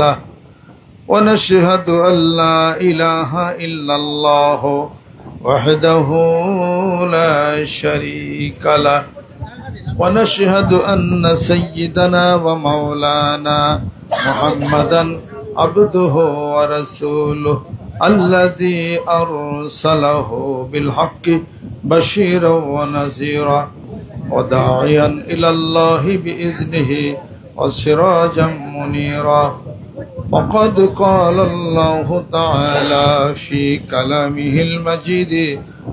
له ونشهد أن لا إله إلا الله وحده لا شريك له ونشهد أن سيدنا ومولانا محمدا عبده ورسوله الذي أرسله بالحق بشيرا ونذيرا وداعيا إلى الله بإذنه وسراجا منيرا وقد قال الله تعالى في كلامه المجيد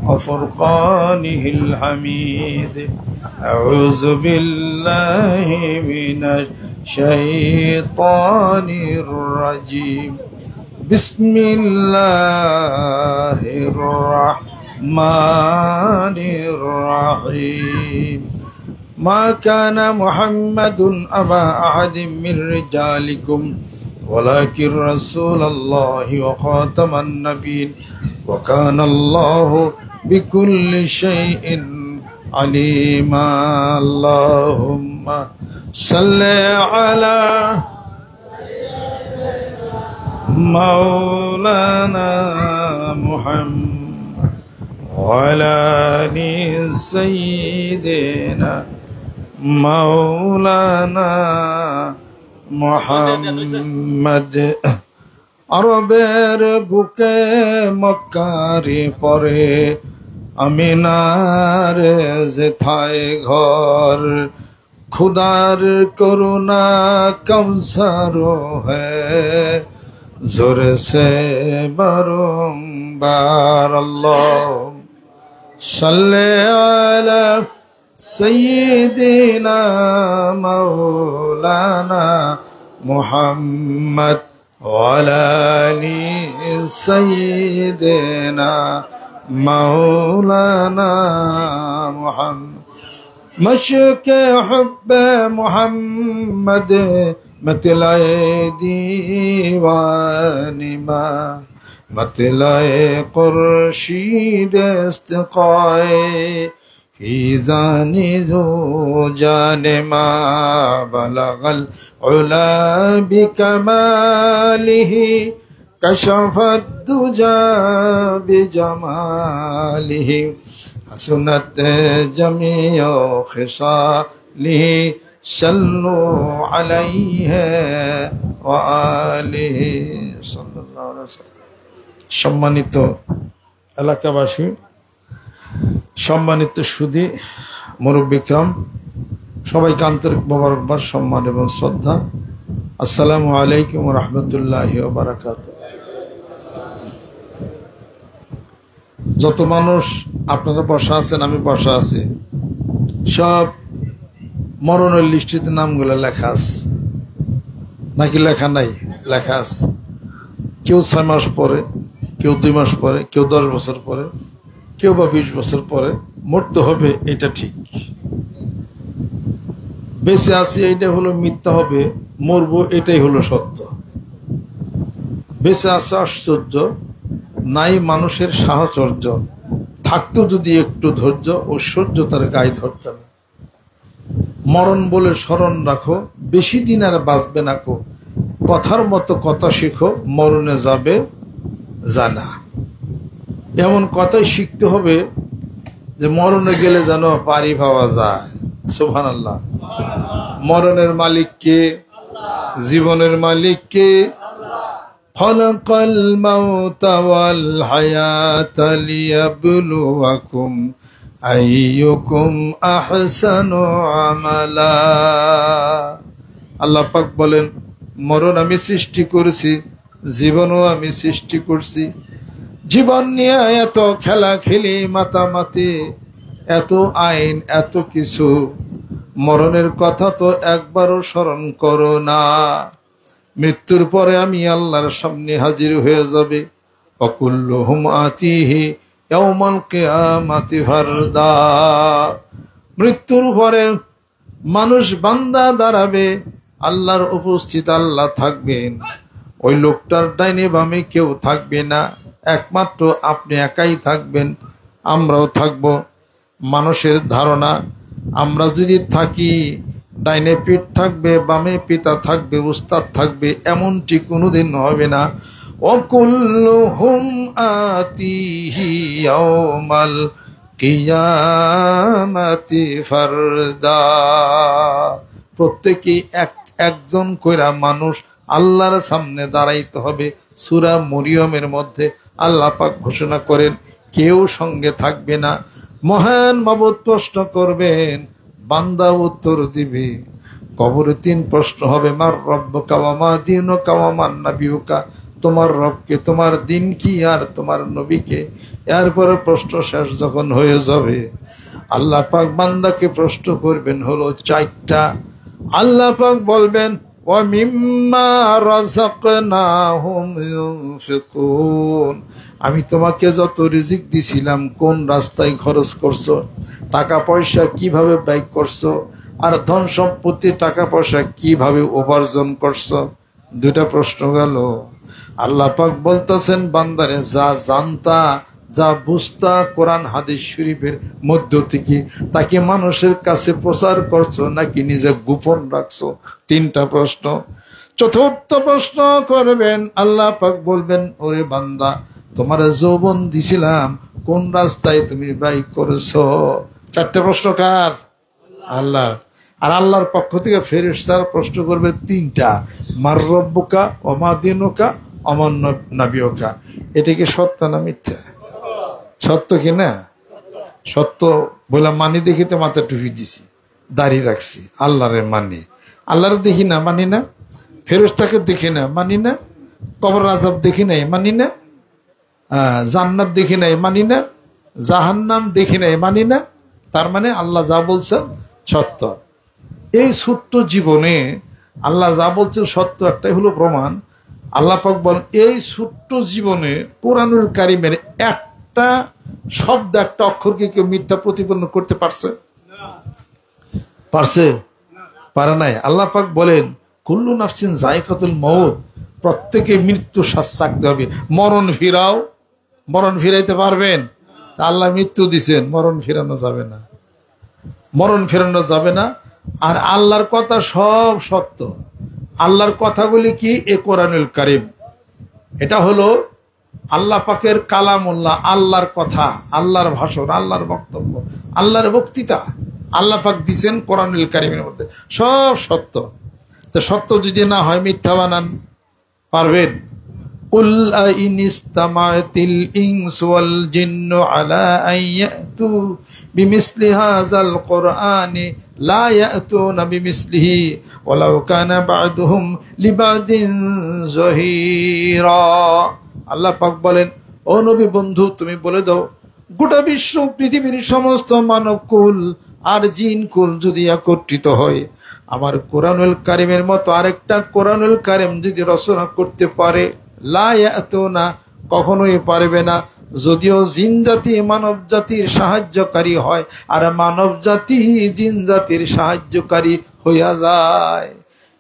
وفرقانه الحميد أعوذ بالله من الشيطان الرجيم بسم الله الرحمن الرحيم ما كان محمد أبا أحد من رجالكم ولكن رسول الله وخاتم النبيين وكان الله بكل شيء عليما اللهم صل على مولانا محمد وعلى آل سيدنا مولانا محمد আরবের বুকে মক্কারে পরে আমিনার যেথায় ঘর খুদার করুণা কৌসার হ্যায় जोर से बारंबार अल्लाहुम्मा सल्ले अला सय्यिदिना मौलाना मुहम्मद वअला आलि सय्यिदिना मौलाना मुहम्मद मशक हुब्ब मुहम्मद मतलाए दीवानी मा मतलाए खुर्शीद इस्तिकाए फीज़ानी जो जाने मा बलगल उला बिकमालिही कशफत दुजा बिजमालिही हसनत जमीओ खिसालिही सल्लु अलैहि व आलिहि साल्लाल्लाहु अलैहि वसल्लम। সম্মানিত এলাকাবাসী, সম্মানিত সুধী মুরব্বিকরাম, সবাইকে আন্তরিক মোবারকবাদ, সম্মান এবং শ্রদ্ধা। আসসালামু আলাইকুম ওয়া রাহমাতুল্লাহি ওয়া বারাকাতুহু। যত মানুষ আপনারা বসা আছেন, আমি বসা আছি, সব মরণের লিস্টিতে নামগুলো লেখা আছে নাকি লেখা নাই? লেখা আছে। কেউ 6 মাস পরে, কেউ 2 মাস পরে, কেউ 10 বছর পরে, কেউ বা 20 বছর পরে মরতে হবে, এটা ঠিক। বেঁচে আছি এইটা হলো মিথ্যা হবে, মরবো এটাই হলো সত্য। বেঁচে আছে আশ্চর্য, নাই মানুষের সাহচর্য, থাকতো যদি একটু ধৈর্য ও সহ্য তার গায়ে ধরতে না। মরণ বলে স্মরণ রাখো, বেশি দিন আর বাঁচবে না কো, কথার মতো কথা শিখো, মরণে যাবে জানা। এমন কথাই শিখতে হবে যে মরণে গেলে যেন পারি পাওয়া যায়। সুবহানাল্লাহ। মরণের মালিক কে? জীবনের মালিক কে? খালাকাল মাউতা ওয়াল হায়াতা লিয়াবলুয়াকুম আইয়ুকুম আহসানু আমালা। আল্লাহ পাক বলেন, মরণ আমি সৃষ্টি করেছি, জীবনও আমি সৃষ্টি করছি। জীবন নিয়ে এত খেলা খেলি, মাতামাতি, এত আইন, এত কিছু, মরণের কথা তো একবারও স্মরণ করো না। মৃত্যুর পরে আমি আল্লাহর সামনে হাজির হয়ে যাবে। অকুল্লুহুম আতিহি ইয়াউমাল কিয়ামাতি ফারদা। মৃত্যুর পরে মানুষ বান্দা দাঁড়াবে, আল্লাহর উপস্থিত আল্লাহ থাকবেন। ওই লোকটার ডাইনে বামে কেউ থাকবে না, একমাত্র আপনি একাই থাকবেন, আমরাও থাকব। মানুষের ধারণা আমরা যদি থাকি ডাইনে পিঠ থাকবে, বামে পিতা থাকবে, উস্তাদ থাকবে, এমনটি কোনোদিন হবে না। ওয়াকুল্লুহুম আতিহি ইয়াউমাল কিয়ামাতি ফারদা। প্রত্যেকেই একজন কইরা মানুষ আল্লাহর সামনে দাঁড়াইতে হবে। সূরা মরিয়মের মধ্যে আল্লাহ পাক ঘোষণা করেন কেউ সঙ্গে থাকবে না। মহান মাবুদ প্রশ্ন করবেন, বান্দা উত্তর দিবে। কবরে 3 প্রশ্ন হবে, মার রব্বুকা ওয়া মা দীনুকা ওয়া মান নাবিয়ুকা। তোমার রবকে, তোমার দিন কি, আর তোমার নবীকে। এরপরে প্রশ্ন শেষ যখন হয়ে যাবে, আল্লাহ পাক বান্দাকে প্রশ্ন করবেন হলো 4টা। আল্লাহ পাক বলবেন ওয়া মিম্মা রাযাকনাহুম ইউনফিকুন। আমি তোমাকে যত রিজিক দিছিলাম কোন রাস্তায় খরচ করছো, টাকা পয়সা কিভাবে ব্যয় করছো, আর ধন সম্পত্তি টাকা পয়সা কিভাবে উপার্জন করছো। 2টা প্রশ্ন গেল। আল্লাহ পাক বলতেছেন বান্দারে যা জানতা, যা বুঝতা কোরআন হাদিস শরীফের মধ্য থেকে, তাকে মানুষের কাছে প্রচার করছো নাকি নিজে গোপন রাখছো। 3টা প্রশ্ন। 4র্থ প্রশ্ন করবেন, আল্লাহ পাক বলবেন ওরে বান্দা তোমার যৌবন দিছিলাম কোন রাস্তায় তুমি ব্যয় করেছো। 4টে প্রশ্ন কার? আল্লাহ। আর আল্লাহর পক্ষ থেকে ফেরেশতারা প্রশ্ন করবে 3টা, মার রব্বুকা ওয়া মা দীনুকা ওয়া মান নাবিয়ুকা। এটা কি সত্য না মিথ্যা? সত্য কি না? সত্য বলে মানি দেখি তো মাথা টুপি দিছি, দাড়ি রাখছি, আল্লাহরে মানি। আল্লাহরে দেখি না, মানি না। ফেরেশতাকে দেখি না, মানি না। কবর আযাব দেখি নাই, মানি না। জান্নাত দেখি নাই, মানি না। জাহান্নাম দেখি নাই, মানি না। তার মানে আল্লাহ যা বলছেন সত্য। এই ছোট্ট জীবনে আল্লাহ যা বলছেন সত্য, একটাই হলো প্রমাণ। আল্লাহ পাক বলেন এই ছোট্ট জীবনে কোরআনুল কারীমের একটা শব্দ, একটা অক্ষরকে কেউ মিথ্যা প্রতিপন্ন করতে পারছে? পারছে? পারে নাই। আল্লাহ পাক বলেন কুল্লু নাফসিন যায়কাতুল মউত, প্রত্যেকে মৃত্যু স্বাদ চাখতে হবে। মরণ ফিরাও, মরণ ফিরাইতে পারবেন? আল্লাহ মৃত্যু দিছেন, মরণ ফিরানো যাবে না, মরণ ফেরানো যাবে না। আর আল্লাহর কথা সব সত্য। আল্লাহর কথাগুলি কি? এ কোরআনুল কারীম। এটা হলো আল্লাহ পাকের কালামুল্লাহ, আল্লাহর কথা, আল্লাহর ভাষণ, আল্লাহর বক্তব্য, আল্লাহর বক্তৃতা আল্লাহ পাক দিচ্ছেন কোরআনুল কারীমের মধ্যে, সব সত্য। তো সত্য যদি না হয় মিথ্যা বানান পারবেন? কুল আইনিস্তামাতিল ইনসু ওয়াল জিন্নু আলা আন ইয়াতু বিমিসলি হাযাল কুরআনি লা ইয়াতুনা বিমিসলিহি ওয়ালাউ কানা বা'দুহুম লিবা'দিন যহিরা। আল্লাহ পাক বলেন ও নবী বন্ধু তুমি বলে দাও, গোটা বিশ্ব পৃথিবীর সমস্ত মানবকুল আর জিনকুল যদি একত্রিত হয় আমার কোরআনুল কারীমের মতো আরেকটা কোরআনুল কারীম যদি রচনা করতে পারে, লা ইয়াতুনা, কখনোই পারবে না। যদিও জিন জাতি মানব জাতির সাহায্যকারী হয় আর মানব জাতি জিন জাতির সাহায্যকারী হইয়া যায়।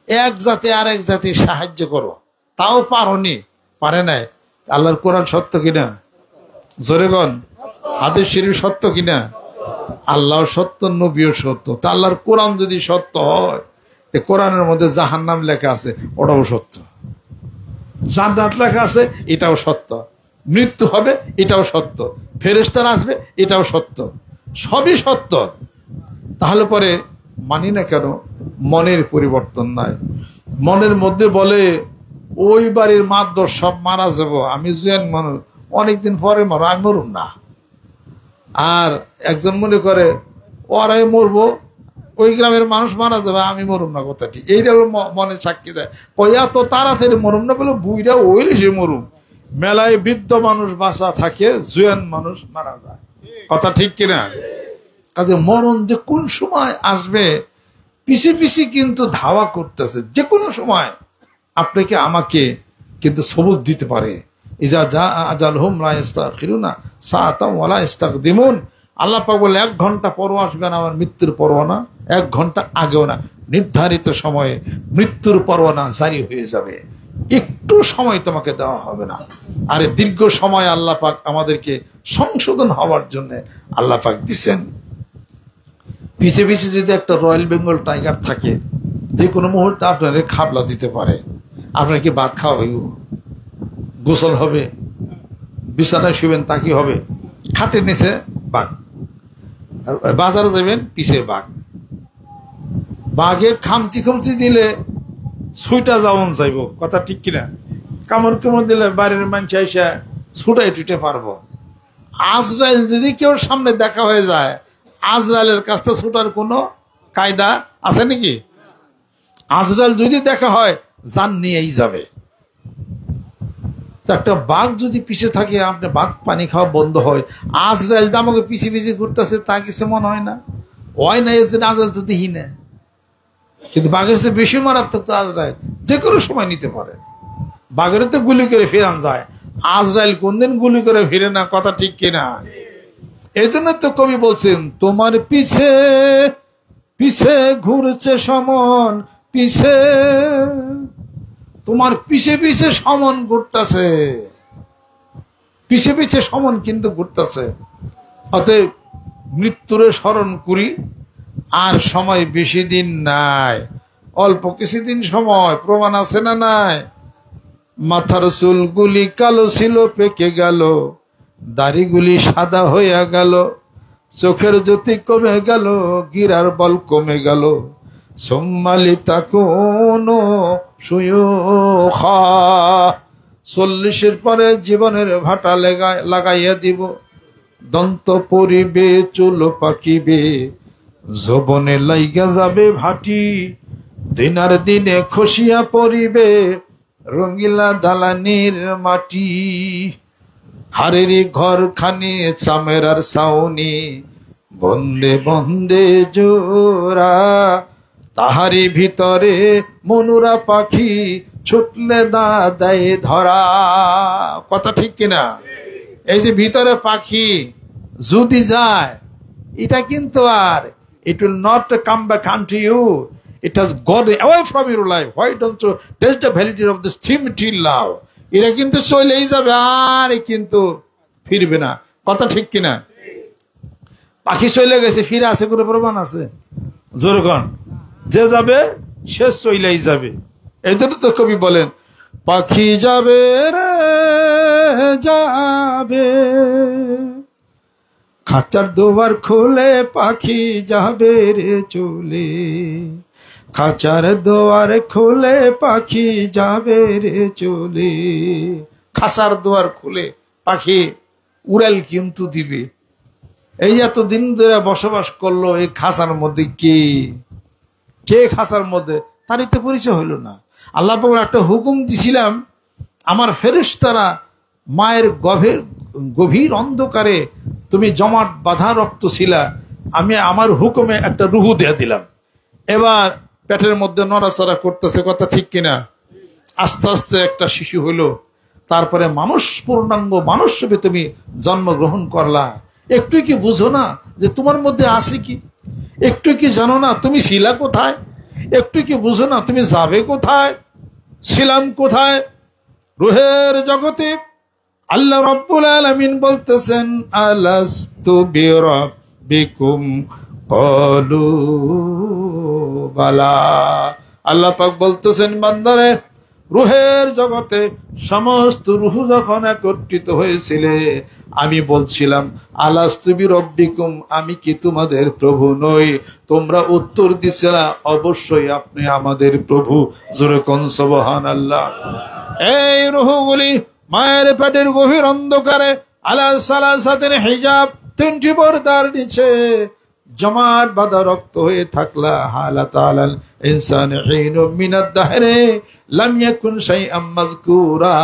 এক জাতি আরেক জাতির সাহায্য করো, তাও পারোনি, পারে নাই। আল্লাহর কোরআন সত্য কিনা? জোরে গন। হাদিস শরীফ সত্য কিনা? আল্লাহ সত্য, নবীও সত্য। তা আল্লাহর কোরআন যদি সত্য হয়, কোরআনের মধ্যে জাহান্নাম লেখা আছে, ওটাও সত্য। জান্নাত লেখা আছে, এটাও সত্য। মৃত্যু হবে, এটাও সত্য। ফেরেশতারা আসবে, এটাও সত্য। সবই সত্য। তাহলে পরে মানি না কেন? মনের পরিবর্তন নাই। মনের মধ্যে বলে ওই বাড়ির মাদ্দর সব মারা যাব, আমি জুয়ান মানুষ, অনেকদিন পরে মারো, আমি মরুম না। আর একজন মনে করে ওরাই মরবো, ওই গ্রামের মানুষ মারা যাবে, আমি মরুম না। কথাটি এইটা মনে সাক্ষী দেয়। কয়া তো তাড়াতাড়ি মরুম না বলে বুইরা ওইলে সে মরুম। মেলায় বৃদ্ধ মানুষ বাঁচা থাকে, জুয়ান মানুষ মারা যায়। কথা ঠিক কিনা? কাজে মরণ যে কোন সময় আসবে পিছে পিছে কিন্তু ধাওয়া করতেছে। যে কোনো সময় আপনাকে আমাকে কিন্তু সবুর দিতে পারে। ইজা যা আজালহুম লা ইস্তাখিরুনা সাআতাও ওয়া লা ইস্তাকদিমুন। আল্লাহ পাক বলে 1 ঘন্টা পরও আসবে না আমার মৃত্যুর পরোয়ানা, 1 ঘন্টা আগেও না। নির্ধারিত সময়ে মৃত্যুর পরোয়ানা জারি হয়ে যাবে, একটু সময় তোমাকে দেওয়া হবে না। আরে দীর্ঘ সময় আল্লাহ পাক আমাদেরকে সংশোধন হওয়ার জন্য আল্লাহ পাক দিচ্ছেন। পিছে পিছে যদি একটা রয়্যাল বেঙ্গল টাইগার থাকে, যে কোনো মুহূর্তে আপনার খাবলা দিতে পারে। আপনার কি ভাত খাওয়া হইব? গোসল হবে, বিছানায় শুবেন, তা কি হবে? খাটের নিচে বাঘ, বাজারে যাবেন পিছে বাঘ। বাঘে খামচি খামচি দিলে ছুইটা যাওন যাইব, কথা ঠিক কিনা? কামড় কামড় দিলে বাইরের মানুষ এসে ছুটাই টুটে পারবো। আজরাইল যদি কেউ সামনে দেখা হয়ে যায়, আজরাইলের কাছ থেকে ছুটার কোনো কায়দা আছে নাকি? আজরাইল যদি দেখা হয়, জান নিয়েই যাবে। একটা বাঘ যদি পিছে থাকে, আপনি বাঘ পানি খাওয়া বন্ধ হয়, আজরাইল আমাকে পিছিয়ে পিছিয়ে ঘুরতেছে, তা কিছু মনে হয় না? হয় না, এর জন্য আজরাইল তো দেখি না। কিন্তু বাঘের চেয়ে বেশি মারাত্মক তো আজরাইল, যে কোনো সময় নিতে পারে। বাঘের তো গুলি করে ফেরান যায়, আজরাইল কোনদিন গুলি করে ফিরে না, কথা ঠিক কিনা? এই জন্য তো কবি বলছেন, তোমার পিছে পিছে ঘুরছে সমন, পিছে তোমার পিছে পিছে সমন ঘুরতেছে, পিছে পিছে সমন কিন্তু ঘুরতেছে। অতএব মৃত্যুরে স্মরণ করি, আর সময় বেশি দিন নাই, অল্প কিছুদিন সময়। প্রমাণ আছে না নাই? মাথার চুলগুলি কালো ছিল, পেকে গেল, দাড়িগুলি সাদা হইয়া গেল, চোখের জ্যোতি কমে গেল, গিরার বল কমে গেল, সোম্মালিতা কোনো সুয়ুখা। 40-এর পরে জীবনের ভাটা লাগাইয়া দিব, দন্ত পরিবে, চুল পাকিবে, যৌবনে লাইগা যাবে ভাটি, দিনার দিনে খসিয়া পড়িবে রঙ্গিলা দালানির মাটি। হারেরি ঘর খানি চামেরার ছাউনি, বন্দে বন্দে জোড়া, তাহারি ভিতরে মনুরা পাখি, ছুটলে দা দেয় ধরা। কথা ঠিক কিনা? এই যে ভিতরে পাখি যদি যায়, এটা কিন্তু আর it will not come back unto you. It has gone away from your life. Why don't you test the validity of this theme till now? এরা কিন্তু চলেই যাবে, আর কিন্তু ফিরবে না, কথা ঠিক কিনা? পাখি চলে গেছে, ফিরে আসে কোনো প্রমাণ আছে? জোরগণ, যে যাবে সে চলেই যাবে। এই জন্য তো কবি বলেন, পাখি যাবে রে যাবে, খাঁচার দুয়ার খুলে পাখি যাবে রে চলে, খাঁচার দুয়ার খুলে পাখি যাবে রে চলে। খাঁচার দুয়ার খুলে পাখি উড়াল কিন্তু দিবে। এই এতদিন ধরে বসবাস করলো এই খাঁচার মধ্যে, কে কে খাঁচার মধ্যে, তারই তো পরিচয় হইল না। আল্লাহ পাক একটা হুকুম দিছিলাম, আমার ফেরেশতারা মায়ের গভীর অন্ধকারে তুমি জমাট বাঁধা রক্ত ছিলা, আমি আমার হুকুমে একটা রুহু দিয়ে দিলাম, এবার পেটের মধ্যে নড়াচড়া করতেছে, কথা ঠিক কিনা? আস্তে আস্তে একটা শিশু হইলো, তারপরে মানুষ, পূর্ণাঙ্গ মানুষ রূপে তুমি জন্মগ্রহণ করলা। একটু কি বুঝো না যে তোমার মধ্যে আছে কি? একটু কি জানো না তুমি ছিলা কোথায়? একটু কি বুঝো না তুমি যাবে কোথায়, ছিলাম কোথায়? রুহের জগতে আল্লাহ রাব্বুল আলামিন বলতেছেন, আলাস্তু বিরাব্বিকুম ক্বালু বালা। আল্লাহ পাক বলতেছেন, বান্দারে, রুহের জগতে সমস্ত রুহ যখন একত্রিত হয়েছিলে, আমি বলছিলাম, আলাস্তু বিরাব্বিকুম, আমি কি তোমাদের প্রভু নই? তোমরা উত্তর দিছিলা, অবশ্যই আপনি আমাদের প্রভু। জোরে কোন সুবহানাল্লাহ। এই রুহগুলি মায়ের পেটের গভীর অন্ধকারে আলা সালাসাতিন হিজাব, 3টি পর্দার নিচে জমাট বাঁধা রক্ত হয়ে থাকলা। হালাত আলাল ইনসানি হিনু মিনাদ দাহরে লাম ইয়াকুন শাইআম মাযকুরা।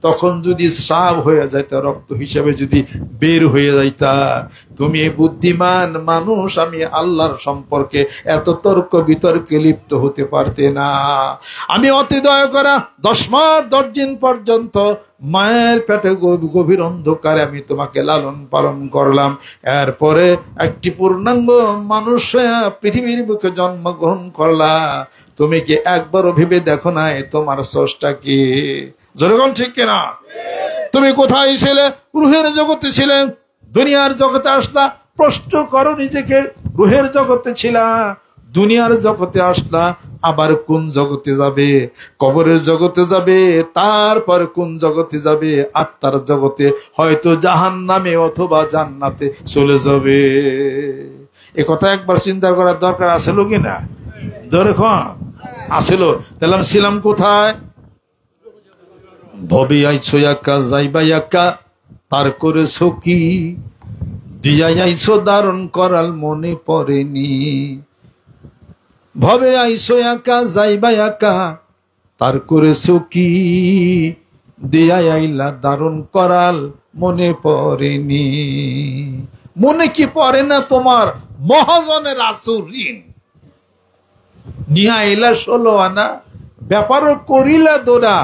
তখন যদি সাব হয়ে যাইতা, রক্ত হিসেবে যদি বের হয়ে যাইতা, তুমি বুদ্ধিমান মানুষ, আমি আল্লাহর সম্পর্কে এত তর্ক বিতর্কে লিপ্ত হতে পারতে না। আমি অতি দয়া করা 10 মাস 10 দিন পর্যন্ত মায়ের পেটে গভীর অন্ধকারে আমি তোমাকে লালন পালন করলাম। এরপরে একটি পূর্ণাঙ্গ মানুষ পৃথিবীর বুকে জন্মগ্রহণ করলা। তুমি কি একবারও ভেবে দেখো নাই তোমার স্রষ্টা কি? যেরকম ঠিক কিনা? তুমি কোথায় ছিলে? রুহের জগতে ছিলেন, দুনিয়ার জগতে আসলা। প্রশ্ন করো নিজেকে, রুহের জগতে ছিলা, দুনিয়ার জগতে আসলা, আবার কোন জগতে যাবে? কবরের জগতে যাবে, তারপর কোন জগতে যাবে? আত্মার জগতে, হয়তো জাহান্নামে অথবা জান্নাতে চলে যাবে। এ কথা একবার চিন্তা করার দরকার আছে কি না? ধরে আসিল। তাহলে আমি ছিলাম কোথায়? ভবে আইছো একা, যাইবা একা, তার করেছো কি? দিয়া আইছো দারুণ করাল, মনে পড়েনি। ভবে আইছো একা, যাইবা একা, তার করেছো কি? দিয়া আইলা দারুণ করাল, মনে পড়েনি। মনে কি পড়ে না তোমার? মহাজনের আসুর ঋণ নিয়া আইলা 16 আনা, ব্যাপারও করিলা দোরা,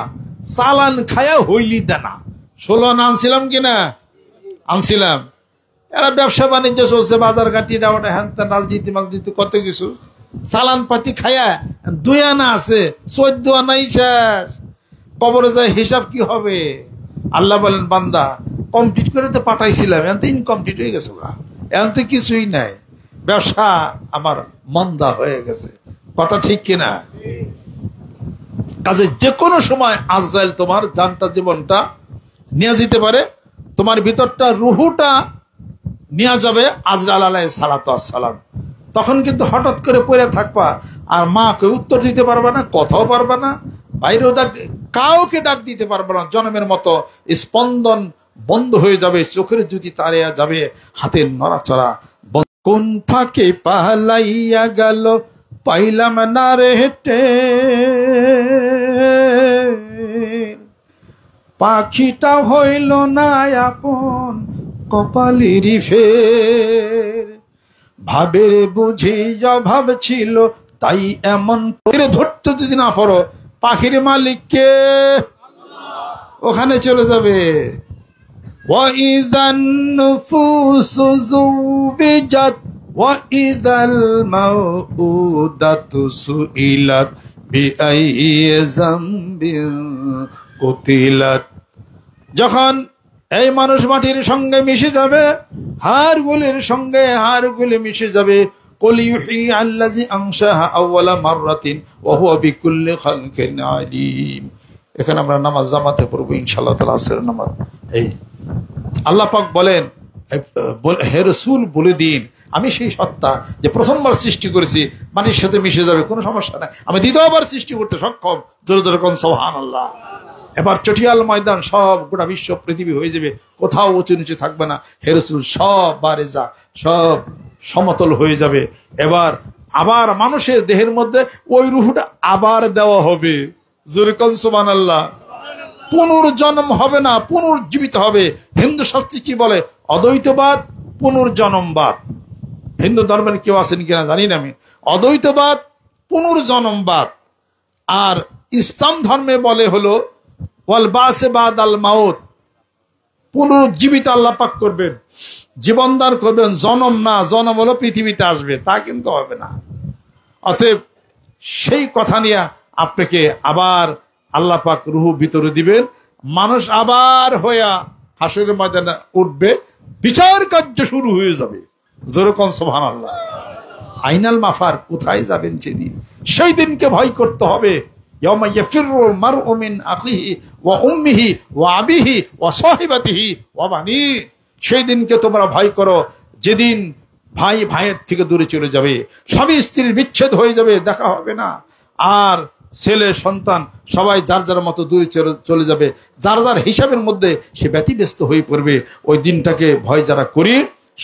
চালান খায়া হইলি দেনা। 16 আনা আনছিলাম কিনা? আনছিলাম। এরা ব্যবসা বাণিজ্য চলছে, বাজার ঘাটি, ওটা হ্যান রাজনীতি মাজনীতি কত কিছু, চালান পাতি খায়া 2 আনা আছে, 14 আনাই শেষ। কবরে যায় হিসাব কি হবে? আল্লাহ বলেন, বান্দা কমপ্লিট করে তো পাঠাইছিলাম, এখন তো ইনকমপ্লিট হয়ে গেছে, এখন তো কিছুই নাই, ব্যবসা আমার মন্দা হয়ে গেছে। কথা ঠিক কিনা? কাজে যে কোনো সময় আজরাইল তোমার জানটা, জীবনটা নিয়ে যেতে পারে। তোমার ভিতরটা, রুহুটা নিয়ে যাবে আজরাইল আলাইহিস সালাতু ওয়াস সালাম। তখন কিন্তু হঠাৎ করে পড়ে থাকবা, আর মাকে উত্তর দিতে পারবে না, কথাও পারবে না, বাইরেও ডাক, কাউকে ডাক দিতে পারবে না। জনমের মতো স্পন্দন বন্ধ হয়ে যাবে, চোখের জ্যোতি তাড়িয়ে যাবে, হাতের নড়াচড়া। কোন ফাঁকে পালাইয়া গেল, পাইলাম না রে হেঁটে, পাখিটা হইল না আপন, কপালেরই ফের। ভাবের বুঝি অভাব ছিল, তাই এমন ধরতে যদি না পারো, পাখির মালিককে ওখানে চলে যাবে। ওয়াইদান নুফুসু যুবিজাত, ওয়াইদাল মাউউদাতু সুইলাত, বিআইয়ি যামবিন কুতিলাত। যখন এই মানুষ মাটির সঙ্গে মিশে যাবে, হাড়গুলির সঙ্গে হাড়গুলি মিশে যাবে, কুল ইউহি আল্লাযী আনশাহা আউওয়ালা মাররাতিন ওয়া হুয়া বিকুল্লি খালকিন আলীম। এখানে আমরা নামাজ জামাতে পড়ব ইনশাআল্লাহ তাআলা, আসরের নামাজ। এই আল্লাহ পাক বলেন, হে রাসূল বলে দিন, আমি সেই সত্তা যে প্রথমবার সৃষ্টি করেছি, মাটির সাথে মিশে যাবে, কোনো সমস্যা নাই। আমি দ্বিতীয়বার সৃষ্টি করতে সক্ষম। জোরে জোরে কোন সুবহানাল্লাহ। এবার চটিয়াল ময়দান, সব গোটা বিশ্ব পৃথিবী হয়ে যাবে, কোথাও উঁচু নিচু থাকবে না। হে রাসূল, সব বারেজা, সব সমতল হয়ে যাবে। এবার আবার মানুষের দেহের মধ্যে ওই রূহটা আবার দেওয়া হবে। জোরে কোন সুবহানাল্লাহ। পুনর্জন্ম হবে না, পুনর্জীবিত হবে। হিন্দু শাস্ত্রে কি বলে? অদ্বৈতবাদ, পুনর্জন্মবাদ। হিন্দু ধর্মের কেউ আছেন কিনা জানি না আমি। অদ্বৈতবাদ, পুনর্জন্মবাদ। আর ইসলাম ধর্মে বলে হলো ওয়াল বাসে বাদাল মাউত, পুনর্জীবিত আল্লাহ পাক করবেন, জীবনদান করবেন। জনম না, জনম হলো পৃথিবীতে আসবে, তা কিন্তু হবে না। অতএব সেই কথা নিয়ে আপনাকে আবার আল্লাহ পাক রুহ ভিতরে দিবেন, মানুষ আবার হইয়া হাসরের ময়দানে উঠবে, বিচার কার্য শুরু হয়ে যাবে। যেরকম সুবহানাল্লাহ। আইনাল মাফার, কোথায় যাবেন সেদিন? সেই দিনকে ভয় করতে হবে। ইয়াউমা ইয়াফিরুল মারউ মিন আখিহি ওয়া উম্মিহি ওয়া আবিহি ওয়া সাহিবাতিহি ওয়া বানি। সেই দিনকে তোমরা ভয় করো, যেদিন ভাই ভাইয়ের থেকে দূরে চলে যাবে, স্বামী স্ত্রীর বিচ্ছেদ হয়ে যাবে, দেখা হবে না। আর ছেলে সন্তান সবাই যার যার মতো দূরে চলে যাবে, যার যার হিসাবের মধ্যে সে ব্যতিব্যস্ত হয়ে পড়বে। ওই দিনটাকে ভয় যারা করি,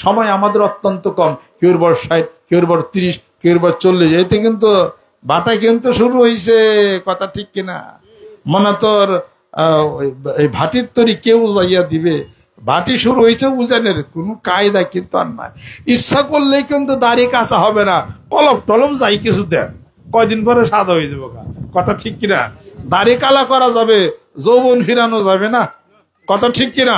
সময় আমাদের অত্যন্ত কম, কেউর বয়স 60, কেউর বয়স 30, কেউর বয়স 40। এতে কিন্তু বাটা কিন্তু শুরু হয়েছে, কথা ঠিক কিনা? মনে তোর এই ভাটির তরি কেউ যাইয়া দিবে, ভাটি শুরু হয়েছে উজানের, কোন কায়দা কিন্তু আর নাই। ইচ্ছা করলেই কিন্তু দাড়ি কাঁচা হবে না, কলপ টলপ যাই কিছু দেন, কয়দিন পরে সাদা হয়ে যাবো। কথা ঠিক কিনা? দাড়ি কালা করা যাবে, যৌবন ফিরানো যাবে না। কথা ঠিক কিনা?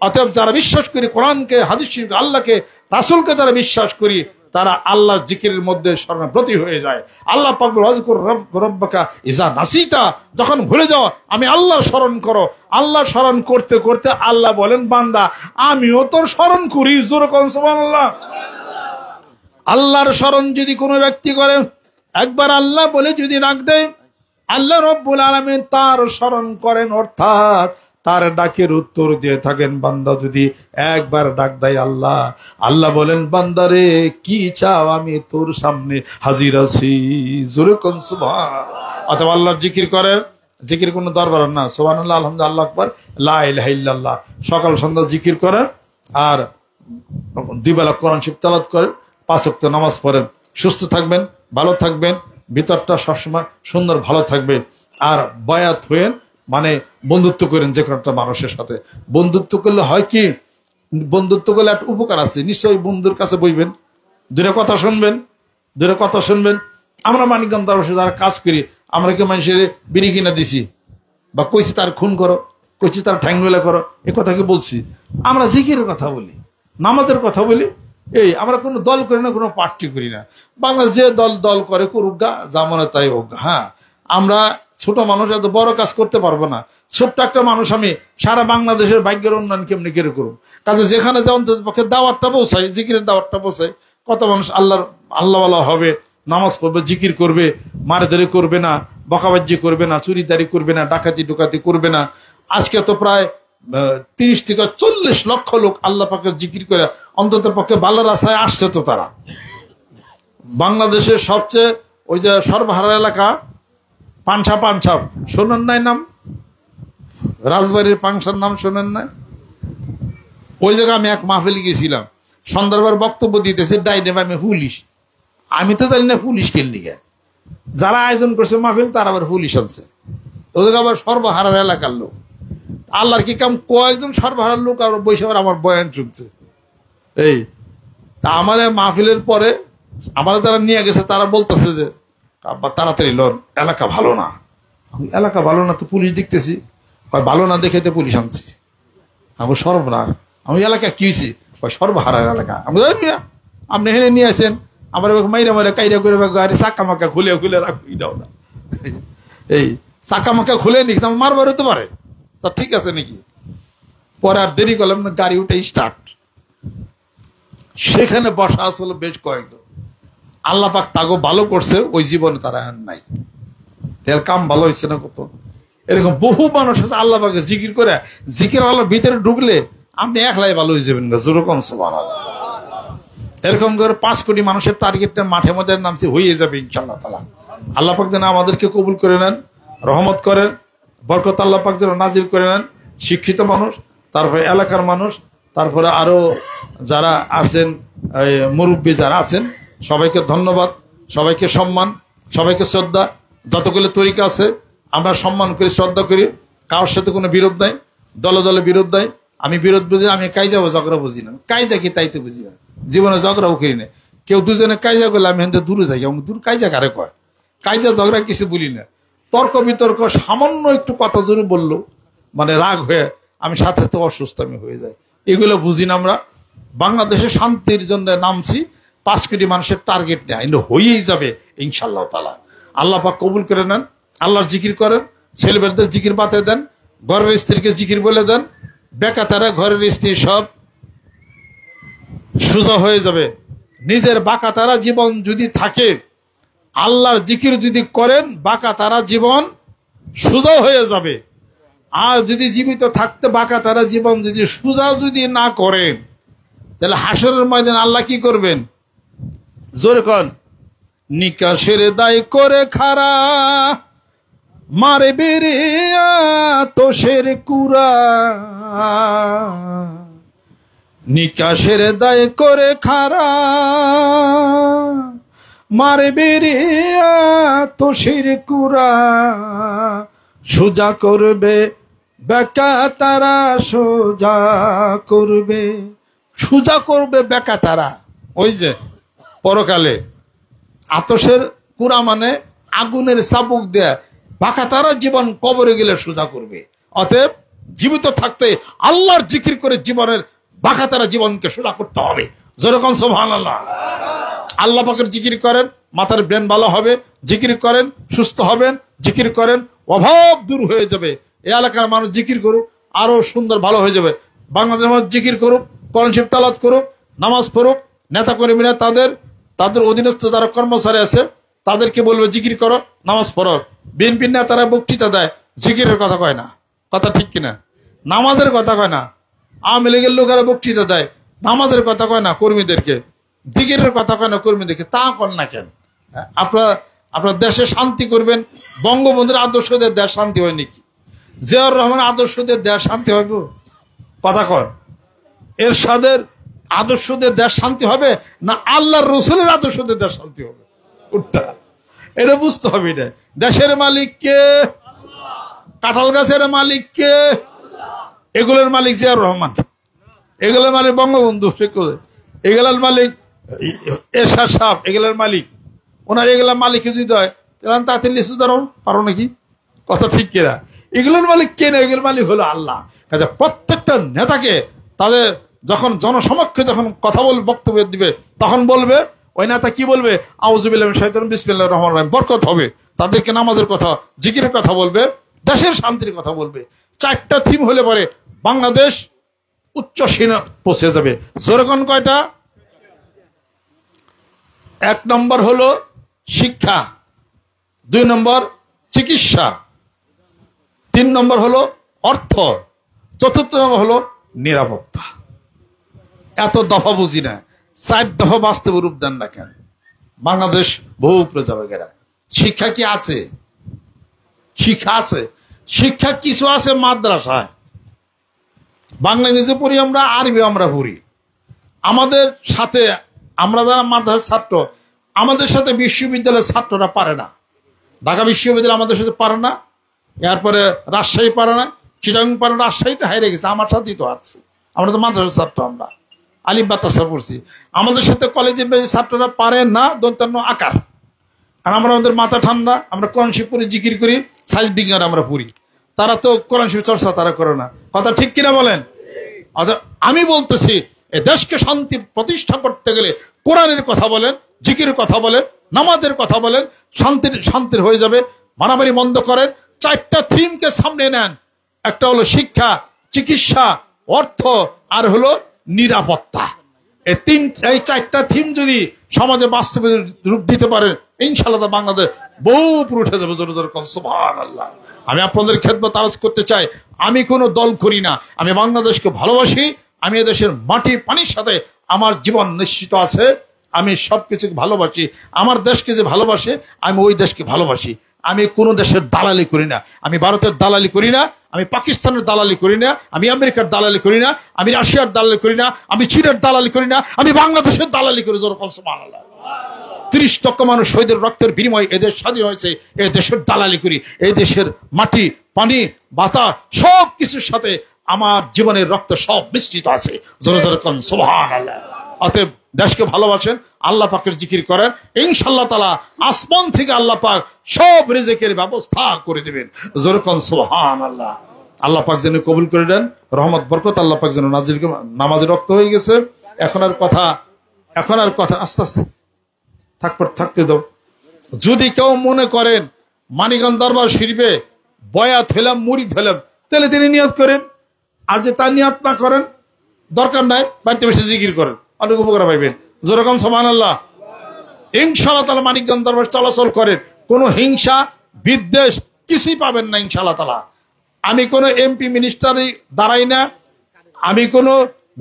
অতএব যারা বিশ্বাস করি কোরআনকে, হাদিস শরীফকে, আল্লাহকে, রাসূলকে যারা বিশ্বাস করি, তারা আল্লাহর জিকিরের মধ্যে শরণাগত হয়ে যায়। আল্লাহ পাক বলেন, ওয়াজকুর রাব্বাকা ইযা নাসিতা, যখন ভুলে যাও আমি আল্লাহর স্মরণ করো। আল্লাহ স্মরণ করতে করতে আল্লাহ বলেন, বান্দা আমিও তোর স্মরণ করি। জোরে কোন সুবহানাল্লাহ। আল্লাহর স্মরণ যদি কোনো ব্যক্তি করে, একবার আল্লাহ বলে যদি ডাক দেয়, আল্লাহ রব্বুল আলামিন তার স্মরণ করেন, অর্থাৎ তার ডাকের উত্তর দিয়ে থাকেন। বান্দা যদি একবার ডাক দেয় আল্লাহ, আল্লাহ বলেন বান্দারে কি চাও, আমি তোর সামনে হাজির আছি। জোরে কোন সুবহান। অথবা আল্লাহর জিকির করে, জিকির কোনো দরবার না, সুবহানাল্লাহ, আলহামদুলিল্লাহ, আল্লাহু আকবার, লা ইলাহা ইল্লাল্লাহ, সকাল সন্ধ্যা জিকির করেন, আর 2 বেলা কোরআন শরীফ তেলাওয়াত করেন, 5 ওয়াক্ত নামাজ পড়েন। সুস্থ থাকবেন, ভালো থাকবেন, ভিতরটা সবসময় সুন্দর ভালো থাকবে। আর বায়াত হয়ে মানে বন্ধুত্ব করেন যে কোনো একটা মানুষের সাথে। বন্ধুত্ব করলে হয় কি, বন্ধুত্ব করলে একটা উপকার আছে, নিশ্চয়ই বন্ধুর কাছে বইবেন, দূরে কথা শুনবেন, দূরে কথা শুনবেন। আমরা মানিকগঞ্জ দরবারে যারা কাজ করি, আমরা কি মানুষের বিড়ি কিনা দিছি বা কইছি তার খুন করো, কইছি তার ঠ্যাংমেলা করো, এ কথা কি বলছি? আমরা জিকিরের কথা বলি, নামাজের কথা বলি। এই আমরা কোনো দল করি না, কোনো পার্টি করি না। বাংলা যে দল করে করুক গা, যা মনে তাই হোক। হ্যাঁ, আমরা ছোট মানুষ, এত বড় কাজ করতে পারবো না। ছোট্ট একটা মানুষ আমি, সারা বাংলাদেশের ভাগ্যের উন্নয়ন কেমনি কেড়ে করুন। কাজে যেখানে যে অন্তত পক্ষে দাওয়াতটা পৌঁছায়, জিকিরের দাওয়াতটা পৌঁছায়, কত মানুষ আল্লাহওয়ালা হবে, নামাজ পড়বে, জিকির করবে, মারধরি করবে না, বকাবাজি করবে না, চুরিদারি করবে না, ডাকাতি ডুকাতি করবে না। আজকে তো প্রায় 30 থেকে 40 লক্ষ লোক আল্লাহ পাকের জিকির করে অন্তত পক্ষে ভালো রাস্তায় আসছে। তো তারা বাংলাদেশের সবচেয়ে ওই যে সর্বহারা এলাকা পাঞ্ছা শোনেন নাই নাম? রাজবাড়ির পাংশার নাম শোনেন নাই? ওই জায়গায় আমি এক মাহফিলে গেছিলাম, সন্ধ্যাবার বক্তব্য দিতেছে, ডাইনে আমি পুলিশ। আমি তো জানি না পুলিশ কেন লিগে, যারা আয়োজন করছে মাহফিল তারা আবার পুলিশ আনছে। ওই জায়গায় আবার সর্বহারার এলাকার লোক। আল্লাহর কি কাম, কয়েকজন সর্বহারার লোক আর বৈশাখ আমার বয়ান শুনছে। এই তা আমার মাহফিলের পরে আমার যারা নিয়ে গেছে তারা বলতেছে যে তাড়াতাড়ি লোন, এলাকা ভালো না। এলাকা ভালো না তো পুলিশ দেখতেছি, ভালো না দেখে তো পুলিশ আনছি। আমি সর্বনাশ, আমি এলাকা কি হয়েছি? সর্বহারার এলাকা। আপনি হেনে নিয়ে আসেন, আমার মাইরা কাইরা করে গাড়ি চাকা মাকা খুলে রাখি দাও না। এই চাকা মাকা খুলে নি আমার মারবার হতে পারে, তা ঠিক আছে নাকি? পরে আর দেরি করলাম না, গাড়ি উঠে স্টার্ট। সেখানে বসা আসলে বেশ কয়েকজন, আল্লাহ পাক তাগো ভালো করছে, ওই জীবনে তারা আর নাই। এর কাম ভালো হয়েছে না কত? এরকম বহু মানুষ আছে আল্লাহ পাকে জিকির করে, জিকির আল্লাহ ভিতরে ঢুকলে আপনি একলাই ভালো হয়ে যাবেন। যেরকম সুবহানাল্লাহ, এরকম করে 5 কোটি মানুষের টার্গেটটা মাঠে মধ্যে নামছে, হয়ে যাবে ইনশাআল্লাহ তাআলা। আল্লাহ পাক যেন আমাদেরকে কবুল করে নেন, রহমত করেন, বরকত আল্লাহ পাক যেন নাজিল করে নেন। শিক্ষিত মানুষ, তারপরে এলাকার মানুষ, তারপরে আরো যারা আছেন মুরব্বী যারা আছেন, সবাইকে ধন্যবাদ, সবাইকে সম্মান, সবাইকে শ্রদ্ধা। যতগুলো তরিকা আছে আমরা সম্মান করি, শ্রদ্ধা করি, কারোর সাথে কোনো বিরোধ নাই, দলে দলে বিরোধ নাই। আমি বিরোধ বুঝি, আমি কাইজা ও ঝগড়া বুঝি না। কাইজা কি তাই তো বুঝি না, জীবনে ঝগড়াও করি না। কেউ দুজনে কাইজা করলে আমি হেনতে দূরে যাই, দূর কাইজা কারে কয়? কাইজা ঝগড়া কিছু বলি না। তর্ক বিতর্ক সামান্য একটু কথা জোরে বললো মানে রাগ হয়ে আমি সাথে সাথে অসুস্থ আমি হয়ে যাই। এগুলো বুঝি না আমরা। বাংলাদেশে শান্তির জন্য নামছি, 5 কোটি মানুষের টার্গেট নেই, কিন্তু হয়েই যাবে ইনশাআল্লাহ তাআলা। আল্লাহ পাক কবুল করে নেন। আল্লাহর জিকির করেন, ছেলেমেয়েদের জিকির বাতে দেন, ঘরের স্ত্রীকে জিকির বলে দেন। বেকাতারা ঘরের স্ত্রী সব সোজা হয়ে যাবে। নিজের বাকাতারা জীবন যদি থাকে, আল্লাহর জিকির যদি করেন, বাকাতারা জীবন সোজা হয়ে যাবে। আর যদি জীবিত থাকতে বাকাতারা জীবন যদি সোজা যদি না করেন, তাহলে হাসরের ময়দানে আল্লাহ কি করবেন? জোরে কন, নিকাশের দায় করে খারা, মারে বেরিয়া তোষের কুরা। নিকাশের দায় করে খারা, মারে বেরিয়া তোষের কুরা। সোজা করবে বেকা তারা, সোজা করবে, সোজা করবে বেকা তারা। ওই যে পরকালে আতসের কুড়া মানে আগুনের চাবুক দেয়া, বাঁকা তারা জীবন কবরে গেলে সোজা করবে। অতএব জীবিত থাকতে আল্লাহর জিকির করে জীবনের বাঁকা তারা জীবনকে সোজা করতে হবে। যেরকম সুবহানাল্লাহ। আল্লাহ পাকের জিকির করেন, মাথার ব্রেন ভালো হবে। জিকির করেন, সুস্থ হবেন। জিকির করেন, অভাব দূর হয়ে যাবে। এই এলাকার মানুষ জিকির করুক, আরো সুন্দর ভালো হয়ে যাবে। বাংলাদেশের মানুষ জিকির করুক, কোরআন শরীফ তেলাওয়াত করুক, নামাজ পড়ুক, নেতা কর্মীরা তাদের তাদের অধীনস্থ যারা কর্মচারী আছে তাদেরকে বলবে জিকির করো, নামাজ পড়ো। বিএনপির নেতারা বক্তৃতা দেয়, জিকিরের কথা কয় না, কথা ঠিক কিনা? নামাজের কথা কয় না। আওয়ামী লীগের লোকেরা বক্তৃতা দেয়, নামাজের কথা কয় না কর্মীদেরকে, জিকিরের কথা কয় না কর্মীদেরকে। তা কর না কেন? আপনার দেশে শান্তি করবেন, বঙ্গবন্ধুর আদর্শ দিয়ে দেশ শান্তি হয় নাকি? জিয়াউর রহমানের আদর্শ দিয়ে দেশ শান্তি হইব? কথা কর। এরশাদের আদর্শ দিয়ে দেশ শান্তি হবে না আল্লাহর রসুলের আদর্শ দিয়ে দেশ শান্তি হবে? উল্টা। এটা বুঝতে হবে। এটা দেশের মালিক কে? কাঁঠাল গাছের মালিক কে? এগুলোর মালিক জিয়াউর রহমান, এগুলোর মালিক বঙ্গবন্ধু, এগুলোর মালিক এরশাদ সাহেব, এগুলোর মালিক ওনার। এগুলা মালিক যদি হয় তাহলে তাতে লিচু ধরো পারো নাকি? কথা ঠিক কিনা? এগুলোর মালিক কে না? এগুলোর মালিক হলো আল্লাহ। কাজে প্রত্যেকটা নেতাকে তাদের যখন জনসমক্ষে যখন কথা বলবে, বক্তব্য দিবে, তখন বলবে, ওই নেতা কি বলবে? আউযুবিল্লাহি মিনাশ শাইতানির বিসমিল্লাহির রহমানির রহিম, বরকত হবে। তাদেরকে নামাজের কথা, জিকিরের কথা বলবে, দেশের শান্তির কথা বলবে। 4টা থিম হলে পরে বাংলাদেশ উচ্চ সীমা পৌঁছে যাবে। যেরকম কয়টা? 1 নম্বর হলো শিক্ষা, 2 নম্বর চিকিৎসা, 3 নম্বর হলো অর্থ, 4র্থ নম্বর হলো নিরাপত্তা। এত দফা বুঝি না, 4 দফা বাস্তব রূপ দেন না কেন? বাংলাদেশ বহু প্রজাবেগেরা। শিক্ষা কি আছে? শিক্ষা আছে। শিক্ষা কিছু আছে মাদ্রাসায়, বাংলা নিজে পড়ি আমরা, আরবি আমরা পড়ি। আমাদের সাথে আমরা যারা মাদ্রাসার ছাত্র, আমাদের সাথে বিশ্ববিদ্যালয়ের ছাত্ররা পারে না। ঢাকা বিশ্ববিদ্যালয় আমাদের সাথে পারে না, এরপরে রাজশাহী পারে না, চিটাগাং পারে না। রাজশাহীতে হারিয়ে গেছে, আমার সাথেই তো আছে। আমরা তো মাদ্রাসার ছাত্র, আমরা আলিফ বাতাসা পড়ছি। আমাদের সাথে কলেজের ছাত্ররা পারে না দন্তান্ন আকার। আর আমরা আমাদের মাথা ঠান্ডা, আমরা কোরআন শরীফ পড়ি, জিকির করি, সাইজ বিজ্ঞান আমরা পড়ি। তারা তো কোরআন শরীফ চর্চা তারা করে না। কথা ঠিক কিনা বলেন? আমি বলতেছি, এ দেশকে শান্তি প্রতিষ্ঠা করতে গেলে কোরআনের কথা বলেন, জিকিরের কথা বলেন, নামাজের কথা বলেন, শান্তির হয়ে যাবে। মারামারি বন্ধ করেন। 4টা থিমকে সামনে নেন। একটা হলো শিক্ষা, চিকিৎসা, অর্থ, আর হলো নিরাপত্তা। এই 4টা থিম যদি সমাজে বাস্তবে রূপ দিতে পারেন, ইনশাআল্লাহ বাংলাদেশ বহু উপরে উঠে যাবে। জোরে জোরে সুবহানাল্লাহ। আমি আপনাদের খেদমত আরজ করতে চাই, আমি কোনো দল করি না, আমি বাংলাদেশকে ভালোবাসি। আমি এদেশের মাটি পানির সাথে আমার জীবন নিশ্চিত আছে। আমি সবকিছুকে ভালোবাসি। আমার দেশকে যে ভালোবাসে, আমি ওই দেশকে ভালোবাসি। আমি কোনো দেশের দালালি করি না। আমি ভারতের দালালি করি না, আমি পাকিস্তানের দালালি করি না, আমি আমেরিকার দালালি করি না, আমি রাশিয়ার দালালি করি না, আমি চীনের দালালি করি না, আমি বাংলাদেশের দালালি করি। জোরে সুবহানাল্লাহ। 30 লক্ষ মানুষ শহীদের রক্তের বিনিময়ে এদেশ স্বাধীন হয়েছে। এই দেশের দালালি করি। এই দেশের মাটি, পানি, বাতাস সব কিছুর সাথে আমার জীবনের রক্ত সব মিশ্রিত আছে। জোরে জোরে সুবহানাল্লাহ। অতএব দেশকে ভালোবাসেন, আল্লাহ পাকের জিকির করেন, ইনশাআল্লাহ তাআলা আসমান থেকে আল্লাহ পাক সব রিজিকের ব্যবস্থা করে দিবেন। জোরে সুবহানাল্লাহ। আল্লাহ পাক যেন কবুল করে দেন, রহমত বরকত আল্লাহ পাক যেন নাজিল করেন। নামাজের রক্ত হয়ে গেছে, এখন আর কথা আস্তে আস্তে থাকতে দাও। যদি কেউ মনে করেন মানিকগঞ্জ দরবার শরীফে বয়াত হইলাম, মুরিদ হইলাম, তাহলে তিনি নিয়ত করেন। আর যে তার নিয়ত না করেন, দরকার নাই, বাড়িতে বসে জিকির করেন, অনেক উপকার পাইবেন। যেরকম সুবহানাল্লাহ। ইনশাআল্লাহ তাআলা মানিকগঞ্জ দরবার চলাচল করেন, কোনো হিংসা বিদ্বেষ কিছুই পাবেন না ইনশাআল্লাহ তাআলা। আমি কোনো এমপি মিনিস্টারই দাঁড়াই না, আমি কোনো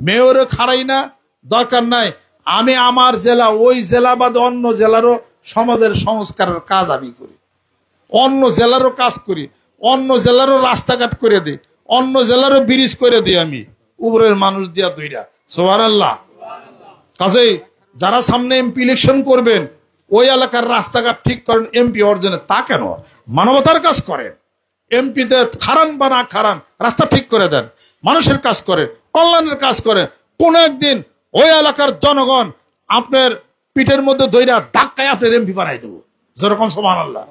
মেয়রও খাড়াই না, দরকার নাই। আমি আমার জেলা, ওই জেলা বাদে অন্য জেলারও সমাজের সংস্কারের কাজ আমি করি, অন্য জেলারও কাজ করি, অন্য জেলারও রাস্তাঘাট করে দিই, অন্য জেলারও ব্রিজ করে দিই আমি, উপরের মানুষ দিয়া দুইটা। সুবহানাল্লাহ। কাজেই যারা সামনে এমপি ইলেকশন করবেন, ওই এলাকার রাস্তাঘাট ঠিক করেন, এমপি অর্জনে তা কেন, মানবতার কাজ করেন। এমপিতে খারান বা না খারান, রাস্তা ঠিক করে দেন, মানুষের কাজ করেন, কল্যাণের কাজ করেন। কোন একদিন ওই এলাকার জনগণ আপনার পিঠের মধ্যে দইরা ধাক্কায় আপনার এমপি বানাই দেবো। যেরকম সুবহানাল্লাহ।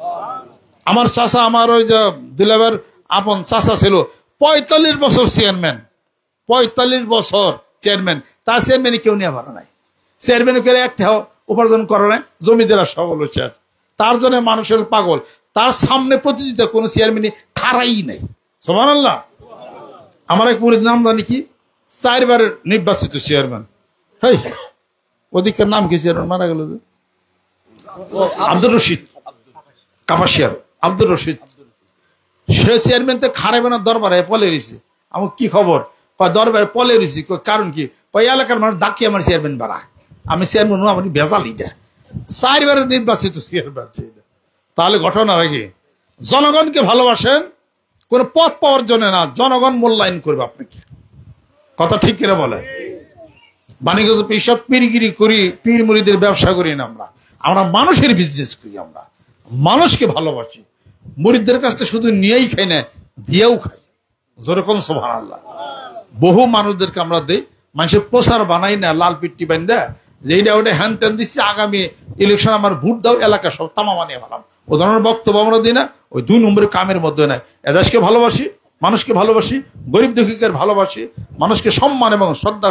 আমার চাচা, আমার ওই যে দুলাভাইয়ের আপন চাচা ছিল, 45 বছর চেয়ারম্যান, 45 বছর চেয়ারম্যান। তার চেয়ারম্যানে কেউ নিয়ে পারে নাই, চেয়ারম্যান করে একটা উপার্জন করে নাই, জমিদারা সব হলো চেয়ার। তার জন্য মানুষের পাগল, তার সামনে প্রতিযোগিতা কোনো চেয়ারম্যানই খারাই নাই। সুবহানাল্লাহ। আমার এক মুরিদ নাম জানি কি, 4 বারের নির্বাচিত চেয়ারম্যান। ওদিকের নাম কি চেয়ারম্যান মারা গেল যে আব্দুর রশিদ কাপাসিয়ার আব্দুর রশিদ, সে চেয়ারম্যান তো খারাপ না দরবারে পলে রয়েছে। আমার কি খবর? দরবারে পলে রয়েছি। কারণ কি? এলাকার মানুষ ডাকি আমার চেয়ারম্যান বাড়ায়, আমি চেয়ারম্যান আমার ভেজালি দেয়, 4 বারের নির্বাচিত চেয়ারম্যান। তাহলে ঘটনা কি? জনগণকে ভালোবাসেন কোন পদ পাওয়ার জন্য না, জনগণ মূল্যায়ন করবে আপনাকে। কথা ঠিক করে বলে? বাণিজ্য এইসব পীরগিরি করি, পীর মুরিদের ব্যবসা করি না, আমরা মানুষের বিজনেস করি, আমরা মানুষকে ভালোবাসি। মুরিদদের কাছ থেকে শুধু নিয়েই খাই না, দিয়েও খাই। যেরকম সুবহানাল্লাহ, বহু মানুষদেরকে আমরা দেই, মানুষের প্রচার বানাই না, লাল পিট্টি বান্ধা যে এইটা ওটা হ্যান ত্যান দিচ্ছি, আগামী ইলেকশন আমার ভোট দাও, এলাকা সব তামা বানিয়ে ফেলাম, ও ধরনের বক্তব্য আমরা দিই না। ওই 2 নম্বরের কামের মধ্যে নাই। এদেশকে ভালোবাসি, মানুষকে ভালোবাসি, গরিব দুঃখীকে ভালোবাসি, মানুষকে সম্মান এবং শ্রদ্ধা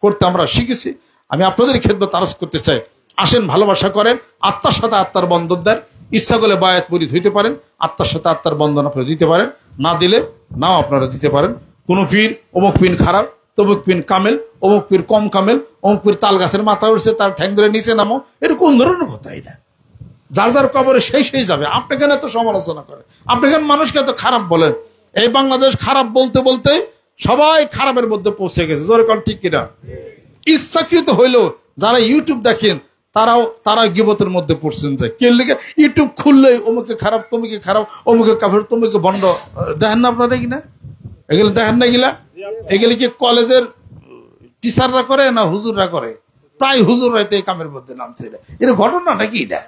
করতে আমরা শিখেছি। আমি আপনাদের খেদমত আরজ করতে চাই, আসেন ভালোবাসা করেন, আত্মার সাথে আত্মার বন্ধন দেন। ইচ্ছা করলে বায়াত মুরিদ হইতে পারেন, আত্মার সাথে আত্মার বন্ধন আপনারা দিতে পারেন, না দিলে নাও আপনারা দিতে পারেন। কোন পীর অমুক পীর খারাপ, তমুক পীর কামেল, অমুক পীর কম কামেল, অমুক পীর তাল গাছের মাথা উঠছে তার ঠ্যাং ধরে নিচে নামো, এটা কোন ধরনের কথা? এটা যার যার কবরে সেই যাবে। আপনি কেন এত সমালোচনা করেন? আপনি কেন মানুষকে এত খারাপ বলেন? এই বাংলাদেশ খারাপ বলতে বলতে সবাই খারাপের মধ্যে পৌঁছে গেছে। জোরে কোন ঠিক কিনা? ইচ্ছাকৃত হইলেও যারা ইউটিউব দেখেন তারা গিবতের মধ্যে পড়ছেন। যায় কে লিখে ইউটিউব খুললে অমুকে খারাপ, তমুকে খারাপ, অমুকে কাফের, তমুকে বন্ড। দেখেন না আপনারা কিনা? এগুলো দেখেন না? এগুলা এগুলি কি কলেজের টিচাররা করে না হুজুররা করে? প্রায় হুজুররা এই কামের মধ্যে নামছে। এটা ঘটনা নাকি? এটা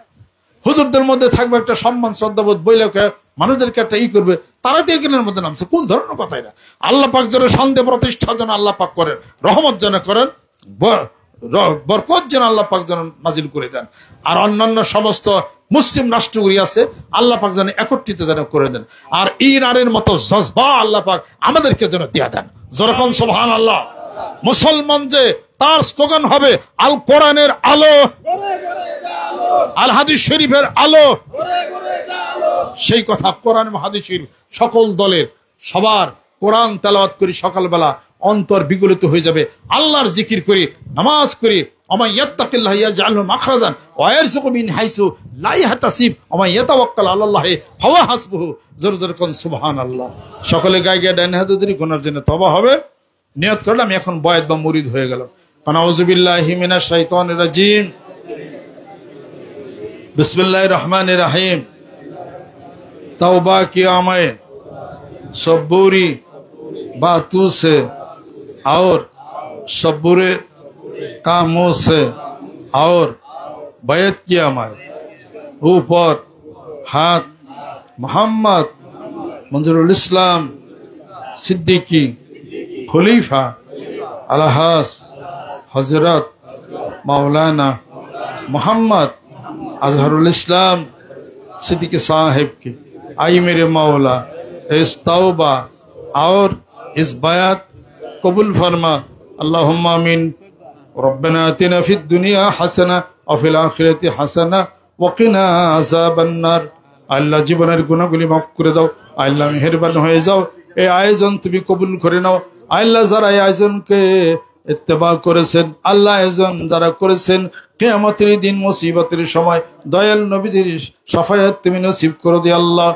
হুজুরদের মধ্যে থাকবে একটা সম্মান শ্রদ্ধাবোধ, বইলেকে মানুষদেরকে একটা করবে, তারা তো এখানের মধ্যে নামছে। কোন ধরনের কথা এটা? আল্লাহ পাক যেন শান্তি প্রতিষ্ঠা যেন আল্লাহ পাক করেন, রহমত যেন করেন, বরকত যেন আল্লাহ পাক যেন নাজিল করে দেন। আর অন্যান্য সমস্ত মুসলিম রাষ্ট্রগুলি আছে, আল্লাহ পাক যেন একত্রিত যেন করে দেন। আর ইরানের মতো জজবা আল্লাহ পাক আমাদেরকে যেন দিয়া দেন। যেরকম সুবহানাল্লাহ। মুসলমান যে তার স্লোগান হবে আল কোরআনের আলো, আল হাদিস শরীফের আলো, সেই কথা কোরআন হাদিস শরীফ সকল দলের সবার কোরআন তেলাওয়াত করি, সকালবেলা অন্তর বিগলিত হয়ে যাবে। আল্লাহর জিকির করি, নামাজ করি, ওমাই ইয়াত্তাকিল্লাহ ইয়াজআলহু মাখরাজান ওয়া ইয়ারযুকু মিন হাইসু লা ইয়াহতাসিব ওমাই ইয়াতাওয়াক্কাল আলাল্লাহি ফাহুয়া হাসবুহু। জোরে জোরে কোন সুবহানাল্লাহ। সকলে গায়ে গায়ে ডান হাতে ধরে গুনার জন্য তওবা হবে। নিয়ত করলাম আমি এখন বয়াত বা মুরিদ হয়ে গেলাম। আউযু বিল্লাহি মিনাশ শাইতানির রাজিম। बिस्मिल्लाहिर रहमानिर रहीम। तौबा किया मैं सब बुरी बातों से और सब बुरे कामों से, और बैत किया मैं ऊपर हाथ मोहम्मद मंजरुल इस्लाम सिद्दीकी खलीफा अलहास हजरत मौलाना मोहम्मद अजहरुल इस्लाम सिद्दीकी साहिब की आई मेरे मौला इस तौबा और इस बयात कबूल फरमा। अल्लाहुम्मा आमीन। रब्बना आतिना फिद दुनिया हसना व फिल आखिरति हसना व किना अज़ाबन्नार। আল্লাহ জীবনের গুনাহগুলি মাফ করে দাও। আল্লাহ মেহেরবান হয়ে যাও, এই আয়োজন তুমি কবুল করে নাও। আল্লাহ যারা এই আয়োজনকে ইত্তেবা করেছেন, আল্লাহ আয়োজন যারা করেছেন, কিয়ামতের দিন মুসিবতের সময় দয়াল নবীজির শাফায়াত তুমি নসিব করে দিও আল্লাহ।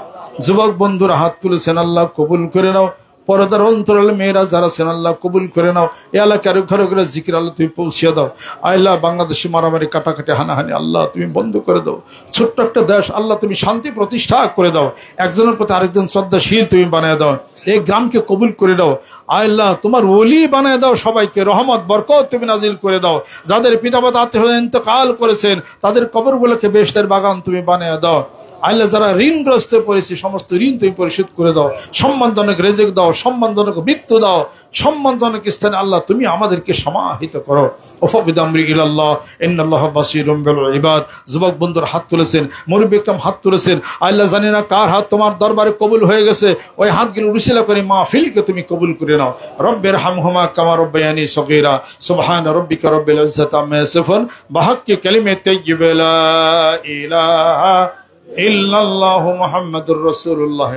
যুবক বন্ধুরা হাত তুলেছেন, আল্লাহ কবুল করে নাও। পর্দার অন্তরালে মেয়েরা যারা আছেন, আল্লাহ কবুল করে নাও। এ এলাকার ঘরে ঘরে জিকির আল্লাহ তুমি পৌঁছে দাও। আল্লাহ বাংলাদেশে মারামারি কাটাকাটি হানাহানি আল্লাহ তুমি বন্ধ করে দাও। ছোট্ট একটা দেশ আল্লাহ তুমি শান্তি প্রতিষ্ঠা করে দাও। একজনের প্রতি আরেকজন শ্রদ্ধাশীল তুমি বানিয়ে দাও। এই গ্রামকে কবুল করে দাও আল্লাহ, তোমার ওলি বানিয়ে দাও। সবাইকে রহমত বরকত তুমি নাজিল করে দাও। যাদের পিতামাতা আত্মীয় ইন্তকাল করেছেন তাদের কবরগুলোকে বেহেশতের বাগান তুমি বানিয়ে দাও। আল্লাহ যারা ঋণগ্রস্ত পড়েছে সমস্ত ঋণ তুমি পরিশোধ করে দাও। সম্মানজনক রেজেক দাও, সম্মানজনক মৃত্যু দাও, সম্মানজনক স্থানে আল্লাহ তুমি আমাদেরকে সমাহিত করো। ওয়াফাবিদ আমরি ইলাল্লাহ ইন্নাল্লাহা বাসীরুম বিল ইবাদ। যুবক বন্ধুরা হাত তুলেছেন, মুরব্বি একরাম হাত তুলেছেন। আল্লাহ জানি না কার হাত তোমার দরবারে কবুল হয়ে গেছে, ওই হাতগুলো উসিলা করে মাহফিলকে তুমি কবুল করে নাও। রব্বির হামহুমা কামা রাব্বায়ানি সগীরা। সুবহান রাব্বিকা রাব্বিল ইজ্জাতি আম্মা ইয়াসিফুন বিহাক্কি কালিমাতি তাইয়্যিবা লা ইলাহা ইল্লাল্লাহু মুহাম্মাদুর রাসূলুল্লাহ।